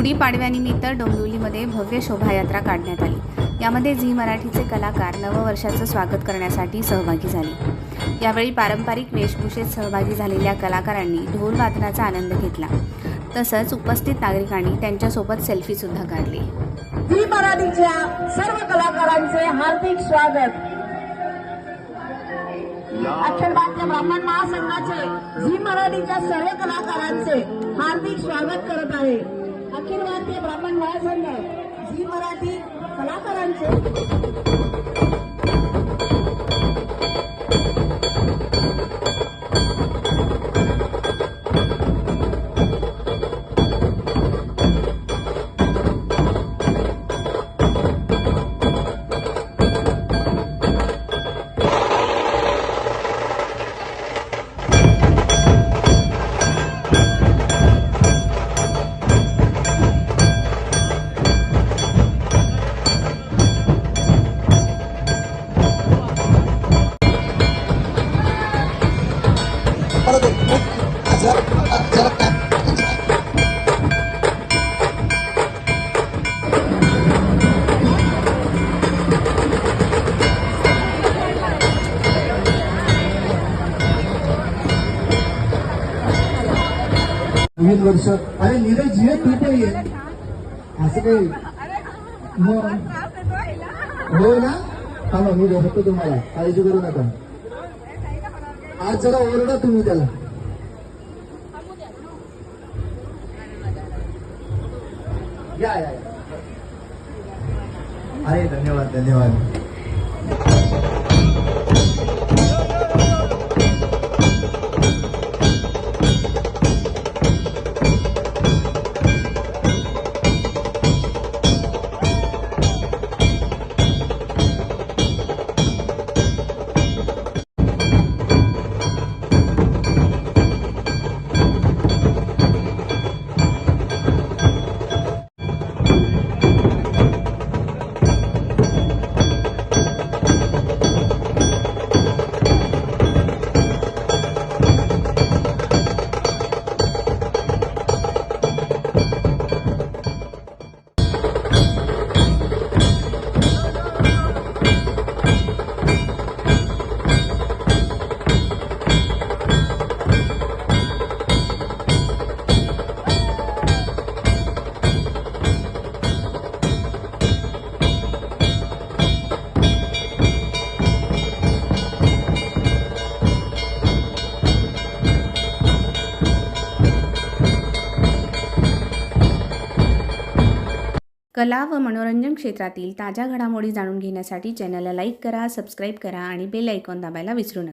गुढीपाडव्यानिमित्त डोंबिवलीमध्ये भव्य शोभायात्रा काढण्यात आली। यामध्ये झी मराठीचे कलाकार नववर्षाचं स्वागत करण्यासाठी सहभागी झाले। यावेळी पारंपरिक वेशभूषेत सहभागी झालेल्या कलाकारांनी ढोल वादनाचा आनंद घेतला। तसंच उपस्थित नागरिकांनी त्यांच्यासोबत सेल्फी सुद्धा काढली। झी मराठीच्या सर्व कलाकारांचे हार्दिक स्वागत। अखिल भारतीय ब्राह्मण महासंघाचे झी मराठीच्या सर्व कलाकारांचे हार्दिक स्वागत करत आहे। अखिल भारतीय ब्राह्मण महासंघ झी मराठी कलाकारांचे वर्ष अरे नीरज ये तू पण ये असं काही मग हो ना। थांबा मी बघतो तुम्हाला, काळजी करू नका। आज जरा ओरडा तुम्ही त्याला। या या अरे धन्यवाद धन्यवाद। कला व मनोरंजन क्षेत्रातील ताज्या घडामोडी जाणून घेण्यासाठी चॅनलला लाईक करा, सबस्क्राईब करा आणि बेल आयकॉन दाबायला विसरू नका।